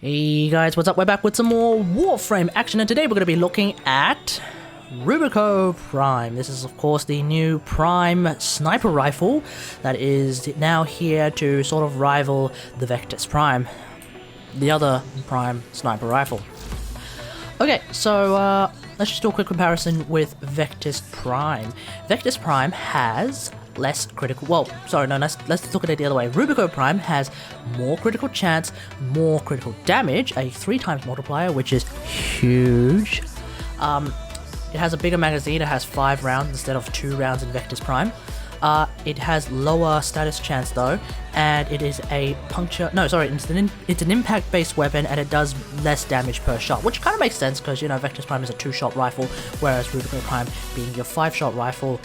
Hey guys, what's up? We're back with some more WarFrame action, and today we're going to be looking at Rubico Prime. This is of course the new Prime sniper rifle that is now here to sort of rival the Vectis Prime, the other Prime sniper rifle. Okay, so let's just do a quick comparison with Vectis Prime. Vectis Prime has less critical, let's look at it the other way. Rubico Prime has more critical chance, more critical damage, a 3 times multiplier, which is huge. It has a bigger magazine. It has 5 rounds instead of 2 rounds in Vectis Prime. It has lower status chance though, and it is a it's an impact based weapon, and it does less damage per shot, which kind of makes sense because, you know, Vectis Prime is a 2-shot rifle, whereas Rubico Prime being your 5-shot rifle,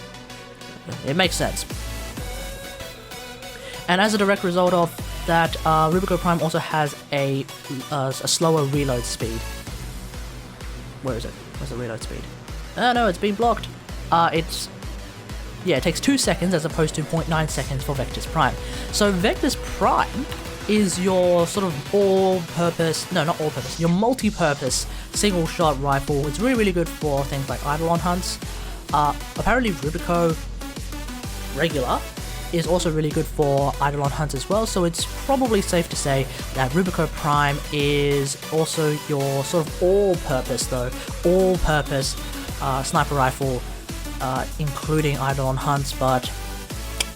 it makes sense. And as a direct result of that, Rubico Prime also has a slower reload speed. Where is it? Where's the reload speed? Oh no, it's been blocked. It takes 2 seconds as opposed to 0.9 seconds for Vectis Prime. So Vectis Prime is your sort of your multi-purpose single-shot rifle. It's really good for things like Eidolon hunts. Apparently Rubico regular is also really good for Eidolon hunts as well, so it's probably safe to say that Rubico Prime is also your sort of all-purpose sniper rifle, including Eidolon hunts, but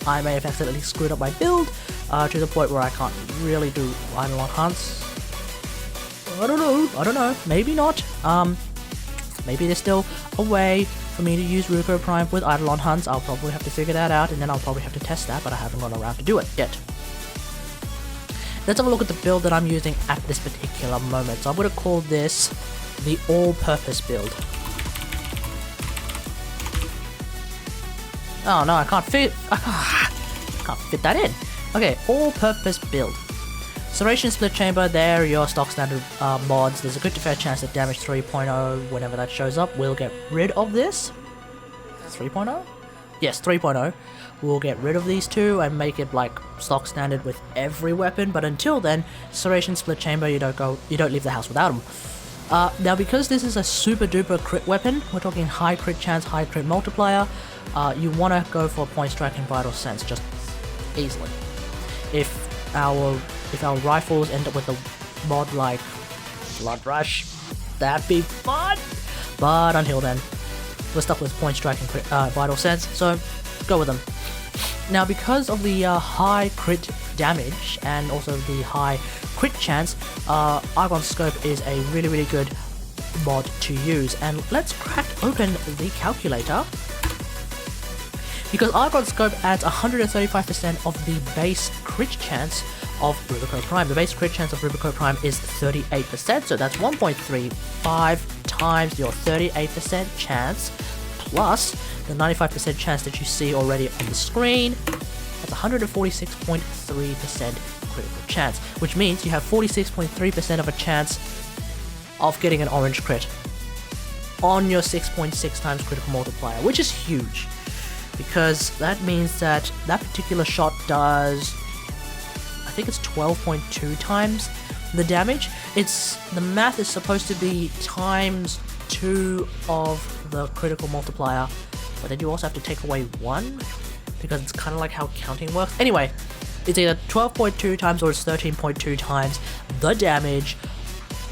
I may have accidentally screwed up my build to the point where I can't really do Eidolon hunts. I don't know, maybe not. Maybe there's still a way for me to use Rubico Prime with Eidolon hunts. I'll probably have to figure that out, and then I'll probably have to test that, but I haven't gone around to do it yet. Let's have a look at the build that I'm using at this particular moment. So I'm going to call this the all-purpose build. Oh no, I can't fit that in. Okay, all-purpose build. Serration Split Chamber, they're your stock standard mods. There's a good to fair chance that damage 3.0, whenever that shows up, we'll get rid of this. 3.0? Yes, 3.0. We'll get rid of these two and make it like stock standard with every weapon, but until then, Serration Split Chamber, you don't leave the house without them. Now because this is a super duper crit weapon, we're talking high crit chance, high crit multiplier, you want to go for Point Strike and Vital Sense just easily. If our rifles end up with a mod like Blood Rush, that'd be fun! But until then, we're stuck with Point Strike and Vital Sense, so go with them. Now because of the high crit damage and also the high crit chance, Argon Scope is a really good mod to use. And let's crack open the calculator, because Argon Scope adds 135% of the base crit chance of Rubico Prime. The base crit chance of Rubico Prime is 38%, so that's 1.35 times your 38% chance, plus the 95% chance that you see already on the screen. That's 146.3% critical chance, which means you have 46.3% of a chance of getting an orange crit on your 6.6 times critical multiplier, which is huge, because that means that particular shot does, I think it's 12.2 times the damage. The math is supposed to be times 2 of the critical multiplier, but then you also have to take away 1, because it's kind of like how counting works. Anyway, it's either 12.2 times or it's 13.2 times the damage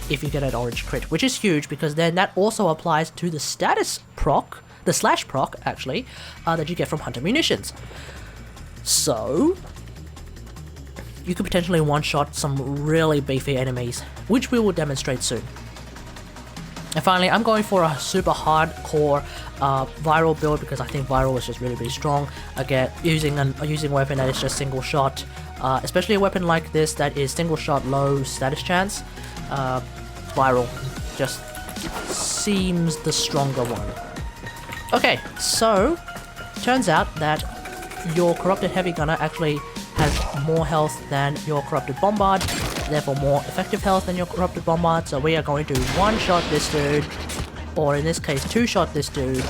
if you get an orange crit, which is huge, because then that also applies to the status proc, the slash proc actually, that you get from Hunter Munitions. So you could potentially one-shot some really beefy enemies, which we will demonstrate soon. And finally, I'm going for a super hardcore viral build, because I think viral is just really strong. Again, using a weapon that is just single shot, especially a weapon like this that is single shot, low status chance. Viral just seems the stronger one. Okay, so turns out that your Corrupted Heavy Gunner actually has more health than your Corrupted Bombard, therefore more effective health than your Corrupted Bombard, so we are going to one-shot this dude, or in this case 2-shot this dude,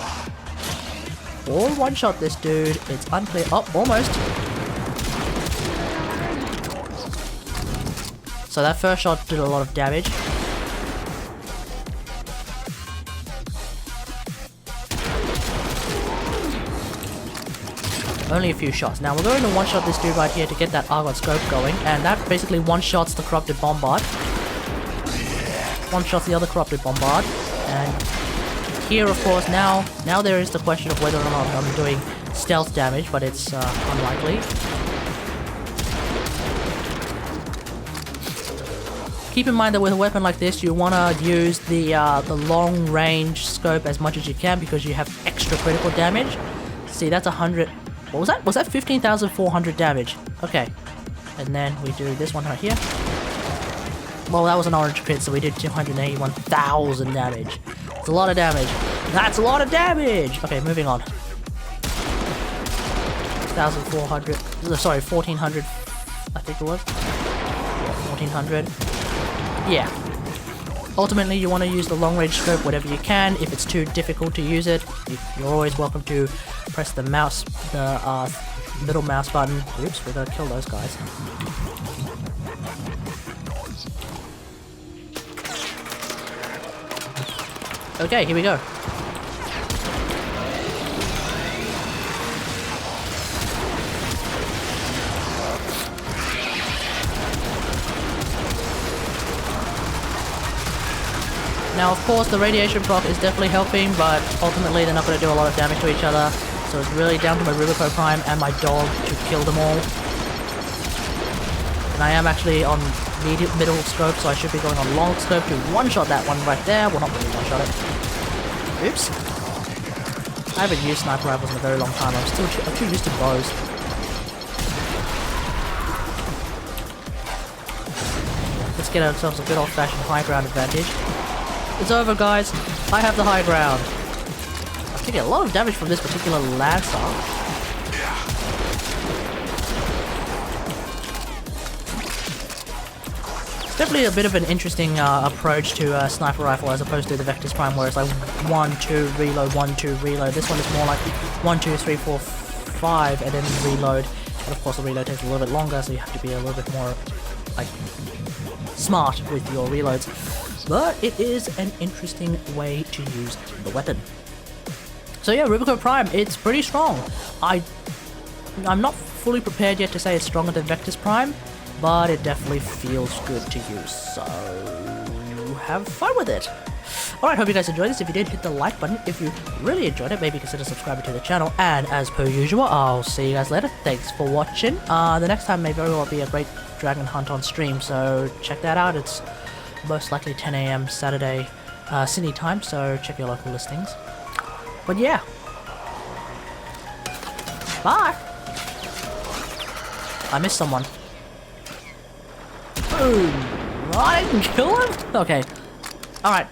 or one-shot this dude. It's unclear. Oh, almost. So that first shot did a lot of damage. Only a few shots. Now we're going to one-shot this dude right here to get that Argon scope going, and that basically one-shots the corrupted bombard. One-shots the other corrupted bombard, and here, of course, now there is the question of whether or not I'm doing stealth damage, but it's unlikely. Keep in mind that with a weapon like this, you want to use the long-range scope as much as you can because you have extra critical damage. See, that's 100. What was that? Was that 15,400 damage? Okay. And then we do this one right here. Well, that was an orange crit, so we did 281,000 damage. It's a lot of damage. That's a lot of damage! Okay, moving on. 1,400. Sorry, 1,400. I think it was. Yeah, 1,400. Yeah. Ultimately, you want to use the long-range scope whatever you can. If it's too difficult to use it, you're always welcome to press the mouse, the middle mouse button. Oops, we gotta kill those guys. Okay, here we go. Now, of course, the radiation proc is definitely helping, but ultimately they're not going to do a lot of damage to each other. So it's really down to my Rubico Prime and my dog to kill them all. And I am actually on middle scope, so I should be going on long scope to one-shot that one right there. Well, not really one-shot it. Oops. I haven't used sniper rifles in a very long time. I'm too used to bows. Let's get ourselves a good old-fashioned high ground advantage. It's over, guys. I have the high ground. I'm taking a lot of damage from this particular Lancer. It's definitely a bit of an interesting approach to a sniper rifle as opposed to the Vectis Prime, where it's like 1, 2, reload, 1, 2, reload. This one is more like 1, 2, 3, 4, 5, and then reload. But of course, the reload takes a little bit longer, so you have to be a little bit more like smart with your reloads. But it is an interesting way to use the weapon. So yeah, Rubico Prime, it's pretty strong. I'm not fully prepared yet to say it's stronger than Vectis Prime, but it definitely feels good to use. So have fun with it. Alright, hope you guys enjoyed this. If you did, hit the like button. If you really enjoyed it, maybe consider subscribing to the channel. And as per usual, I'll see you guys later. Thanks for watching. The next time may very well be a great dragon hunt on stream, so check that out. It's most likely 10 AM Saturday Sydney time, so check your local listings. But yeah. Bye! I missed someone. Boom! I didn't kill him? Okay. Alright.